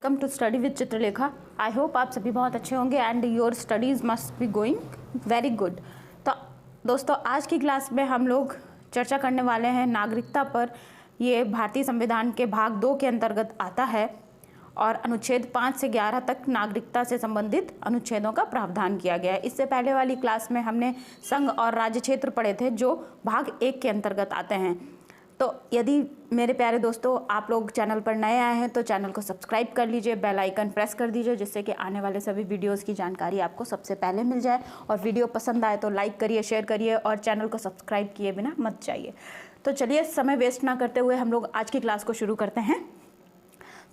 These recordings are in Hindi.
Welcome to study with Chitralekha. I hope आप सभी बहुत अच्छे होंगे and your studies must be going very good. तो दोस्तों, आज की क्लास में हम लोग चर्चा करने वाले हैं नागरिकता पर। ये भारतीय संविधान के भाग 2 के अंतर्गत आता है और अनुच्छेद 5 से 11 तक नागरिकता से संबंधित अनुच्छेदों का प्रावधान किया गया है। इससे पहले वाली क्लास में हमने संघ और राज्य क्षेत्र पढ़े थे जो भाग 1 के अंतर्गत आते हैं। तो यदि मेरे प्यारे दोस्तों आप लोग चैनल पर नए आए हैं तो चैनल को सब्सक्राइब कर लीजिए, बेल आइकन प्रेस कर दीजिए, जिससे कि आने वाले सभी वीडियोस की जानकारी आपको सबसे पहले मिल जाए। और वीडियो पसंद आए तो लाइक करिए, शेयर करिए और चैनल को सब्सक्राइब किए बिना मत जाइए। तो चलिए समय वेस्ट ना करते हुए हम लोग आज की क्लास को शुरू करते हैं।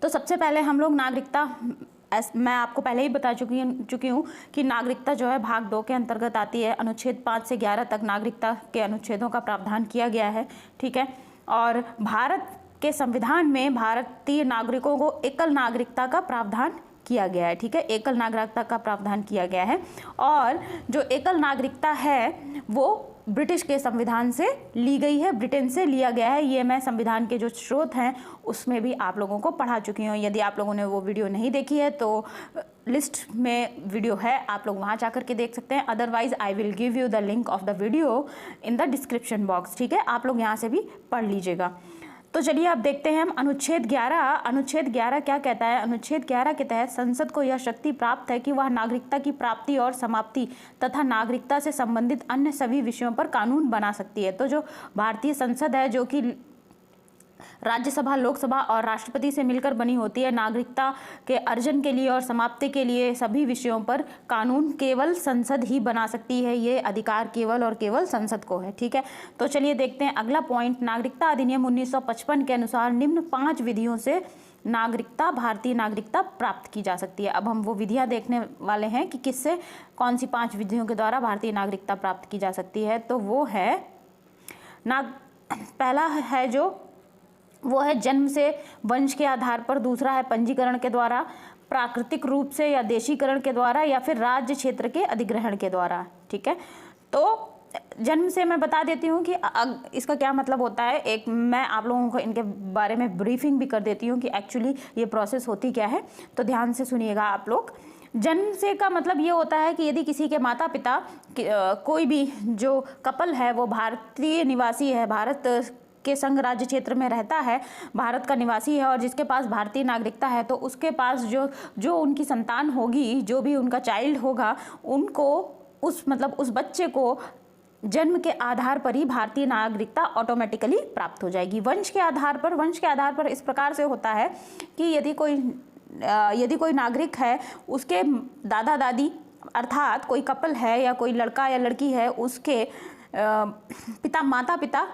तो सबसे पहले हम लोग नागरिकता, मैं आपको पहले ही बता चुकी हूँ कि नागरिकता जो है भाग 2 के अंतर्गत आती है। अनुच्छेद 5 से 11 तक नागरिकता के अनुच्छेदों का प्रावधान किया गया है, ठीक है। और भारत के संविधान में भारतीय नागरिकों को एकल नागरिकता का प्रावधान किया गया है, ठीक है। एकल नागरिकता का प्रावधान किया गया है और जो एकल नागरिकता है वो ब्रिटिश के संविधान से ली गई है, ब्रिटेन से लिया गया है। ये मैं संविधान के जो स्रोत हैं उसमें भी आप लोगों को पढ़ा चुकी हूँ। यदि आप लोगों ने वो वीडियो नहीं देखी है तो लिस्ट में वीडियो है, आप लोग वहाँ जाकर के देख सकते हैं। Otherwise I will give you the link of the video in the description box, ठीक है। आप लोग यहाँ से भी पढ़ लीजिएगा। तो चलिए अब देखते हैं हम अनुच्छेद 11। अनुच्छेद 11 क्या कहता है? अनुच्छेद 11 के तहत संसद को यह शक्ति प्राप्त है कि वह नागरिकता की प्राप्ति और समाप्ति तथा नागरिकता से संबंधित अन्य सभी विषयों पर कानून बना सकती है। तो जो भारतीय संसद है, जो कि राज्यसभा, लोकसभा और राष्ट्रपति से मिलकर बनी होती है, नागरिकता के अर्जन के लिए और समाप्ति के लिए सभी विषयों पर कानून केवल संसद ही बना सकती है। ये अधिकार केवल और केवल संसद को है, ठीक है। तो चलिए देखते हैं अगला पॉइंट। नागरिकता अधिनियम 1955 के अनुसार निम्न 5 विधियों से नागरिकता, भारतीय नागरिकता प्राप्त की जा सकती है। अब हम वो विधियां देखने वाले हैं कि किससे, कौन सी 5 विधियों के द्वारा भारतीय नागरिकता प्राप्त की जा सकती है। तो वो है पहला है जो वो है जन्म से, वंश के आधार पर। दूसरा है पंजीकरण के द्वारा, प्राकृतिक रूप से या देशीकरण के द्वारा, या फिर राज्य क्षेत्र के अधिग्रहण के द्वारा, ठीक है। तो जन्म से मैं बता देती हूँ कि इसका क्या मतलब होता है। एक मैं आप लोगों को इनके बारे में ब्रीफिंग भी कर देती हूँ कि एक्चुअली ये प्रोसेस होती क्या है। तो ध्यान से सुनिएगा आप लोग। जन्म से का मतलब ये होता है कि यदि किसी के माता पिता कोई भी जो कपल है वो भारतीय निवासी है, भारत के संघ राज्य क्षेत्र में रहता है, भारत का निवासी है और जिसके पास भारतीय नागरिकता है, तो उसके पास जो उनकी संतान होगी, जो भी उनका चाइल्ड होगा, उनको उस बच्चे को जन्म के आधार पर ही भारतीय नागरिकता ऑटोमेटिकली प्राप्त हो जाएगी। वंश के आधार पर इस प्रकार से होता है कि यदि कोई नागरिक है, उसके दादा दादी अर्थात कोई कपल है या कोई लड़का या लड़की है, उसके माता पिता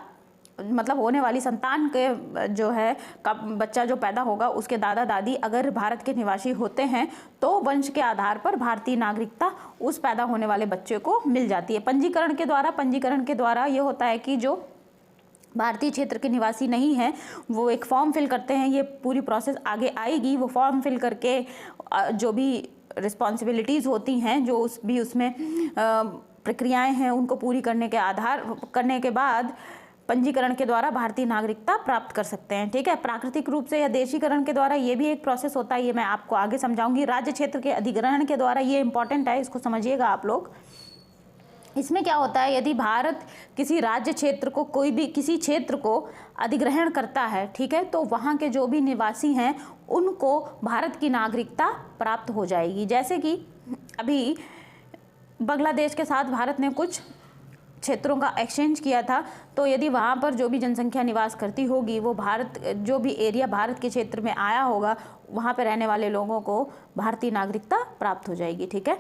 होने वाली संतान के जो है बच्चा जो पैदा होगा, उसके दादा दादी अगर भारत के निवासी होते हैं तो वंश के आधार पर भारतीय नागरिकता उस पैदा होने वाले बच्चे को मिल जाती है। पंजीकरण के द्वारा ये होता है कि जो भारतीय क्षेत्र के निवासी नहीं है वो एक फॉर्म फिल करते हैं। ये पूरी प्रोसेस आगे आएगी। वो फॉर्म फिल करके जो भी रिस्पॉन्सिबिलिटीज़ होती हैं, जो उसमें प्रक्रियाएं हैं, उनको पूरी करने के बाद पंजीकरण के द्वारा भारतीय नागरिकता प्राप्त कर सकते हैं, ठीक है। प्राकृतिक रूप से या देशीकरण के द्वारा ये भी एक प्रोसेस होता है, ये मैं आपको आगे समझाऊंगी। राज्य क्षेत्र के अधिग्रहण के द्वारा, ये इंपॉर्टेंट है, इसको समझिएगा आप लोग। इसमें क्या होता है, यदि भारत किसी राज्य क्षेत्र को, कोई भी किसी क्षेत्र को अधिग्रहण करता है, ठीक है, तो वहाँ के जो भी निवासी हैं उनको भारत की नागरिकता प्राप्त हो जाएगी। जैसे कि अभी बांग्लादेश के साथ भारत ने कुछ क्षेत्रों का एक्सचेंज किया था, तो यदि वहाँ पर जो भी जनसंख्या निवास करती होगी, वो जो भी एरिया भारत के क्षेत्र में आया होगा, वहाँ पर रहने वाले लोगों को भारतीय नागरिकता प्राप्त हो जाएगी, ठीक है।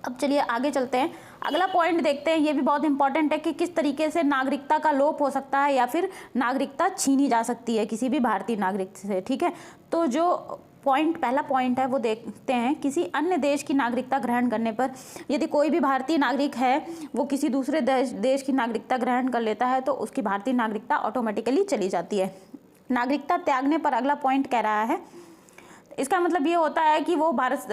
अब चलिए आगे चलते हैं, अगला पॉइंट देखते हैं। ये भी बहुत इंपॉर्टेंट है कि किस तरीके से नागरिकता का लोप हो सकता है या फिर नागरिकता छीनी जा सकती है किसी भी भारतीय नागरिक से, ठीक है। तो जो पहला पॉइंट है वो देखते हैं। किसी अन्य देश की नागरिकता ग्रहण करने पर, यदि कोई भी भारतीय नागरिक है वो किसी दूसरे देश की नागरिकता ग्रहण कर लेता है तो उसकी भारतीय नागरिकता ऑटोमेटिकली चली जाती है। नागरिकता त्यागने पर अगला पॉइंट कह रहा है, इसका मतलब ये होता है कि वो भारत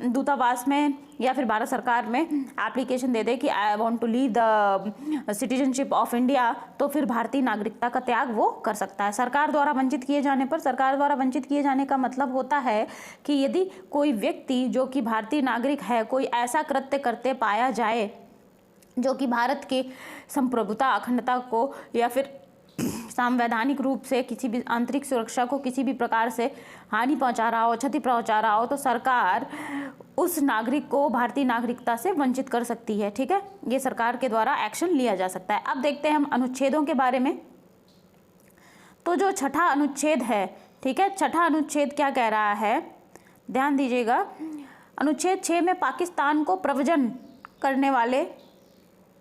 दूतावास में या फिर भारत सरकार में एप्लीकेशन दे दे कि I want to leave the citizenship of India, तो फिर भारतीय नागरिकता का त्याग वो कर सकता है। सरकार द्वारा वंचित किए जाने पर, सरकार द्वारा वंचित किए जाने का मतलब होता है कि यदि कोई व्यक्ति जो कि भारतीय नागरिक है कोई ऐसा कृत्य करते पाया जाए जो कि भारत की संप्रभुता, अखंडता को या फिर संवैधानिक रूप से किसी भी आंतरिक सुरक्षा को किसी भी प्रकार से हानि पहुंचा रहा हो, क्षति पहुंचा रहा हो, तो सरकार उस नागरिक को भारतीय नागरिकता से वंचित कर सकती है। ठीक है, ये सरकार के द्वारा एक्शन लिया जा सकता है। अब देखते हैं हम अनुच्छेदों के बारे में। तो जो छठा अनुच्छेद है, ठीक है, छठा अनुच्छेद क्या कह रहा है, ध्यान दीजिएगा। अनुच्छेद 6 में पाकिस्तान को प्रव्रजन करने वाले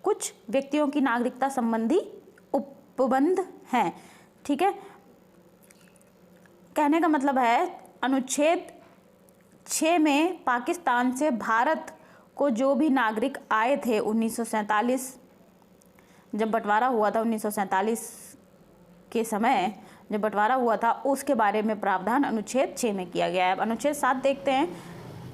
कुछ व्यक्तियों की नागरिकता संबंधी उपबंध हैं। ठीक है, कहने का मतलब है अनुच्छेद 6 में पाकिस्तान से भारत को जो भी नागरिक आए थे 1947, जब बंटवारा हुआ था 1947 के समय जब बंटवारा हुआ था, उसके बारे में प्रावधान अनुच्छेद 6 में किया गया है। अब अनुच्छेद 7 देखते हैं।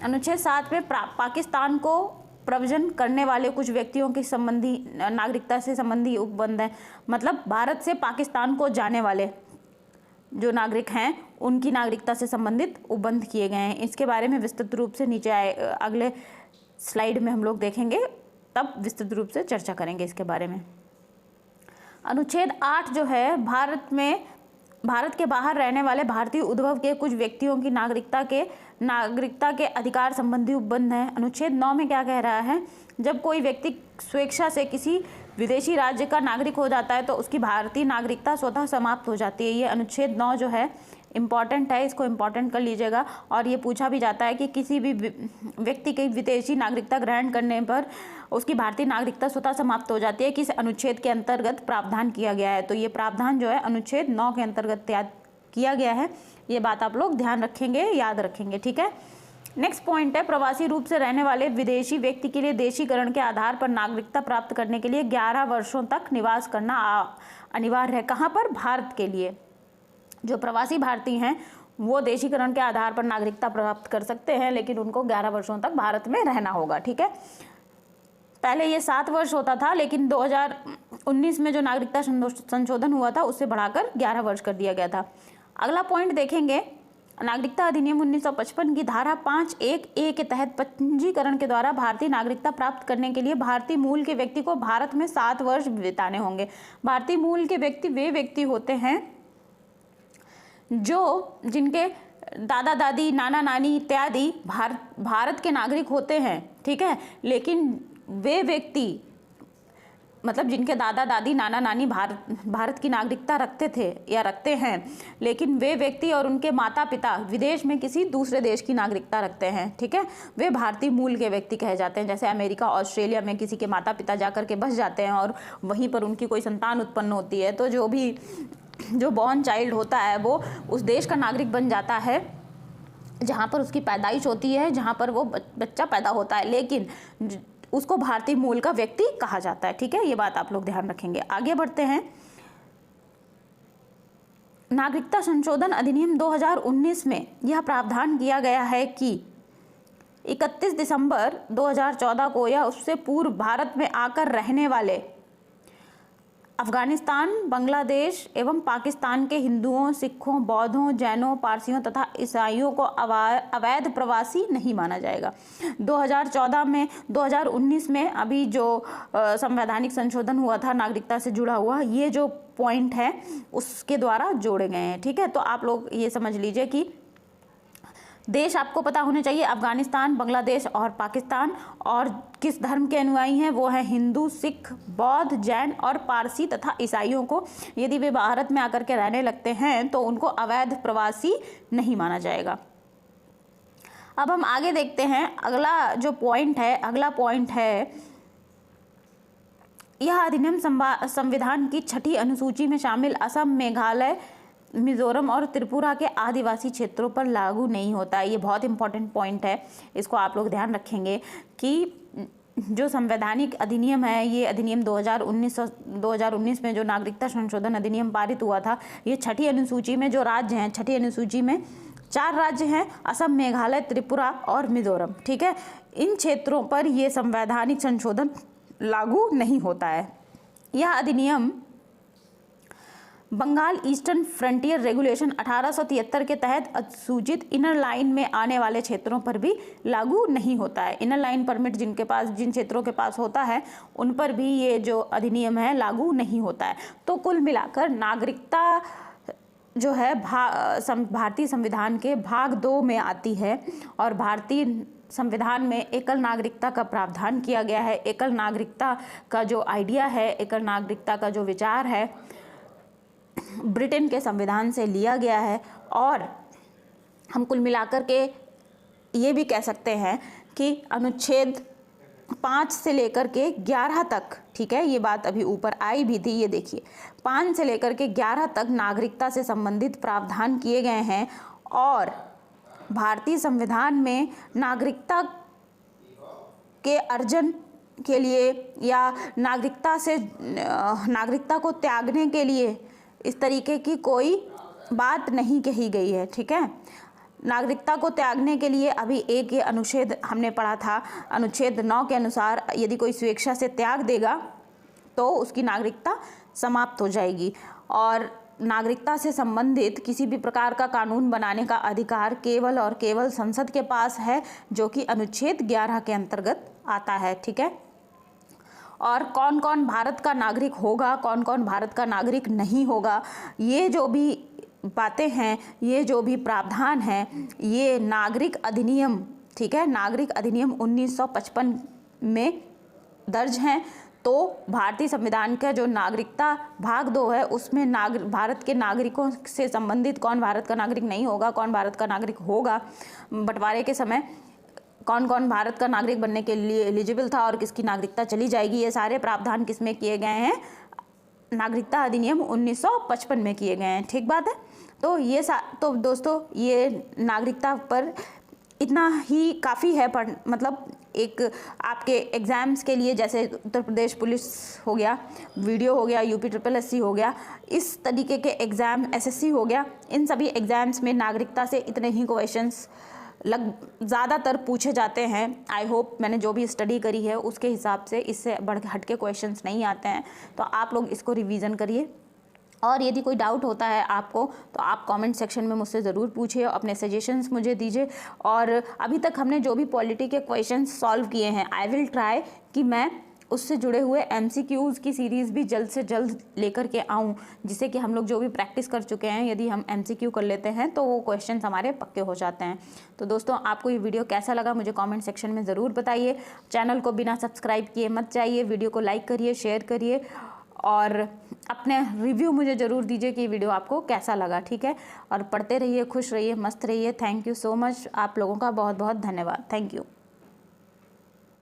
अनुच्छेद 7 में पाकिस्तान को प्रव्रजन करने वाले कुछ व्यक्तियों की संबंधी नागरिकता से संबंधी उपबंध है। मतलब भारत से पाकिस्तान को जाने वाले जो नागरिक हैं उनकी नागरिकता से संबंधित उपबंध किए गए हैं। इसके बारे में विस्तृत रूप से नीचे अगले स्लाइड में हम लोग देखेंगे, तब विस्तृत रूप से चर्चा करेंगे इसके बारे में। अनुच्छेद 8 जो है भारत के बाहर रहने वाले भारतीय उद्भव के कुछ व्यक्तियों की नागरिकता के अधिकार संबंधी उपबंध है। अनुच्छेद 9 में क्या कह रहा है, जब कोई व्यक्ति स्वेच्छा से किसी विदेशी राज्य का नागरिक हो जाता है तो उसकी भारतीय नागरिकता स्वतः समाप्त हो जाती है। ये अनुच्छेद 9 जो है इम्पॉर्टेंट है, इसको इम्पॉर्टेंट कर लीजिएगा। और ये पूछा भी जाता है कि किसी भी व्यक्ति की विदेशी नागरिकता ग्रहण करने पर उसकी भारतीय नागरिकता स्वतः समाप्त हो जाती है, किस अनुच्छेद के अंतर्गत प्रावधान किया गया है। तो ये प्रावधान जो है अनुच्छेद 9 के अंतर्गत तैयार किया गया है। ये बात आप लोग ध्यान रखेंगे, याद रखेंगे। ठीक है, नेक्स्ट पॉइंट है, प्रवासी रूप से रहने वाले विदेशी व्यक्ति के लिए देशीकरण के आधार पर नागरिकता प्राप्त करने के लिए 11 वर्षों तक निवास करना अनिवार्य है। कहाँ पर? भारत के लिए। जो प्रवासी भारतीय हैं वो देशीकरण के आधार पर नागरिकता प्राप्त कर सकते हैं, लेकिन उनको 11 वर्षों तक भारत में रहना होगा। ठीक है, पहले ये 7 वर्ष होता था, लेकिन 2019 में जो नागरिकता संशोधन हुआ था उससे बढ़ाकर 11 वर्ष कर दिया गया था। अगला पॉइंट देखेंगे, नागरिकता अधिनियम 1955 की धारा 5(1)(a) के तहत पंजीकरण के द्वारा भारतीय नागरिकता प्राप्त करने के लिए भारतीय मूल के व्यक्ति को भारत में 7 वर्ष बिताने होंगे। भारतीय मूल के व्यक्ति वे व्यक्ति होते हैं जिनके दादा दादी, नाना नानी इत्यादि भारत के नागरिक होते हैं। ठीक है, लेकिन वे व्यक्ति मतलब जिनके दादा दादी, नाना नानी भारत की नागरिकता रखते थे या रखते हैं, लेकिन वे व्यक्ति और उनके माता पिता विदेश में किसी दूसरे देश की नागरिकता रखते हैं। ठीक है, वे भारतीय मूल के व्यक्ति कहे जाते हैं। जैसे अमेरिका, ऑस्ट्रेलिया में किसी के माता पिता जाकर के बस जाते हैं और वहीं पर उनकी कोई संतान उत्पन्न होती है, तो जो बॉर्न चाइल्ड होता है वो उस देश का नागरिक बन जाता है जहाँ पर उसकी पैदाइश होती है, जहाँ पर वो बच्चा पैदा होता है, लेकिन उसको भारतीय मूल का व्यक्ति कहा जाता है। ठीक है, ये बात आप लोग ध्यान रखेंगे। आगे बढ़ते हैं। नागरिकता संशोधन अधिनियम 2019 में यह प्रावधान किया गया है कि 31 दिसंबर 2014 को या उससे पूर्व भारत में आकर रहने वाले अफगानिस्तान, बांग्लादेश एवं पाकिस्तान के हिंदुओं, सिखों, बौद्धों, जैनों, पारसियों तथा ईसाइयों को अवैध प्रवासी नहीं माना जाएगा। 2019 में अभी जो संवैधानिक संशोधन हुआ था नागरिकता से जुड़ा हुआ, ये जो पॉइंट है उसके द्वारा जोड़े गए हैं। ठीक है, तो आप लोग ये समझ लीजिए कि देश आपको पता होने चाहिए, अफगानिस्तान, बांग्लादेश और पाकिस्तान, और किस धर्म के अनुयायी हैं वो है हिंदू, सिख, बौद्ध, जैन और पारसी तथा ईसाइयों को यदि वे भारत में आकर के रहने लगते हैं तो उनको अवैध प्रवासी नहीं माना जाएगा। अब हम आगे देखते हैं। अगला पॉइंट है यह अधिनियम संविधान की 6ठी अनुसूची में शामिल असम, मेघालय, मिजोरम और त्रिपुरा के आदिवासी क्षेत्रों पर लागू नहीं होता है। ये बहुत इंपॉर्टेंट पॉइंट है, इसको आप लोग ध्यान रखेंगे कि जो संवैधानिक अधिनियम है, ये अधिनियम 2019 में जो नागरिकता संशोधन अधिनियम पारित हुआ था, ये 6ठी अनुसूची में जो राज्य हैं, 6ठी अनुसूची में 4 राज्य हैं, असम, मेघालय, त्रिपुरा और मिजोरम, ठीक है। इन क्षेत्रों पर ये संवैधानिक संशोधन लागू नहीं होता है। यह अधिनियम बंगाल ईस्टर्न फ्रंटियर रेगुलेशन 1873 के तहत अधिसूचित इनर लाइन में आने वाले क्षेत्रों पर भी लागू नहीं होता है। इनर लाइन परमिट जिन क्षेत्रों के पास होता है उन पर भी ये जो अधिनियम है लागू नहीं होता है। तो कुल मिलाकर नागरिकता जो है भारतीय संविधान के भाग 2 में आती है और भारतीय संविधान में एकल नागरिकता का प्रावधान किया गया है। एकल नागरिकता का जो आइडिया है, एकल नागरिकता का जो विचार है, ब्रिटेन के संविधान से लिया गया है। और हम कुल मिलाकर के ये भी कह सकते हैं कि अनुच्छेद 5 से लेकर के 11 तक, ठीक है, ये बात अभी ऊपर आई भी थी, ये देखिए 5 से लेकर के 11 तक नागरिकता से संबंधित प्रावधान किए गए हैं। और भारतीय संविधान में नागरिकता के अर्जन के लिए या नागरिकता को त्यागने के लिए इस तरीके की कोई बात नहीं कही गई है, ठीक है। नागरिकता को त्यागने के लिए अभी एक ये अनुच्छेद हमने पढ़ा था, अनुच्छेद 9 के अनुसार यदि कोई स्वेच्छा से त्याग देगा तो उसकी नागरिकता समाप्त हो जाएगी। और नागरिकता से संबंधित किसी भी प्रकार का कानून बनाने का अधिकार केवल और केवल संसद के पास है, जो कि अनुच्छेद 11 के अंतर्गत आता है, ठीक है। और कौन कौन भारत का नागरिक होगा, कौन कौन भारत का नागरिक नहीं होगा, ये जो भी बातें हैं, ये जो भी प्रावधान हैं, ये नागरिक अधिनियम, ठीक है, नागरिक अधिनियम 1955 में दर्ज हैं। तो भारतीय संविधान का जो नागरिकता भाग 2 है उसमें भारत के नागरिकों से संबंधित कौन भारत का नागरिक नहीं होगा, कौन भारत का नागरिक होगा, बंटवारे के समय कौन कौन भारत का नागरिक बनने के लिए एलिजिबल था और किसकी नागरिकता चली जाएगी, ये सारे प्रावधान किसमें किए गए हैं, नागरिकता अधिनियम 1955 में किए गए हैं, ठीक बात है। तो दोस्तों ये नागरिकता पर इतना ही काफ़ी है, मतलब एक आपके एग्ज़ाम्स के लिए, जैसे उत्तर प्रदेश पुलिस हो गया, वीडियो हो गया, यूपी SSS हो गया, इस तरीके के एग्ज़ाम, SSC हो गया, इन सभी एग्ज़ाम्स में नागरिकता से इतने ही क्वेश्चंस ज़्यादातर पूछे जाते हैं। आई होप मैंने जो भी स्टडी करी है उसके हिसाब से इससे बढ़ हट के क्वेश्चंस नहीं आते हैं। तो आप लोग इसको रिवीजन करिए और यदि कोई डाउट होता है आपको तो आप कमेंट सेक्शन में मुझसे ज़रूर पूछिए, अपने सजेशंस मुझे दीजिए। और अभी तक हमने जो भी पॉलिटी के क्वेश्चंस सॉल्व किए हैं, आई विल ट्राई कि मैं उससे जुड़े हुए MCQs की सीरीज़ भी जल्द से जल्द लेकर के आऊँ, जिससे कि हम लोग जो भी प्रैक्टिस कर चुके हैं, यदि हम MCQ कर लेते हैं तो वो क्वेश्चंस हमारे पक्के हो जाते हैं। तो दोस्तों आपको ये वीडियो कैसा लगा मुझे कमेंट सेक्शन में ज़रूर बताइए। चैनल को बिना सब्सक्राइब किए मत जाइए, वीडियो को लाइक करिए, शेयर करिए और अपने रिव्यू मुझे ज़रूर दीजिए कि वीडियो आपको कैसा लगा, ठीक है। और पढ़ते रहिए, खुश रहिए, मस्त रहिए। थैंक यू सो मच, आप लोगों का बहुत बहुत धन्यवाद। Thank you.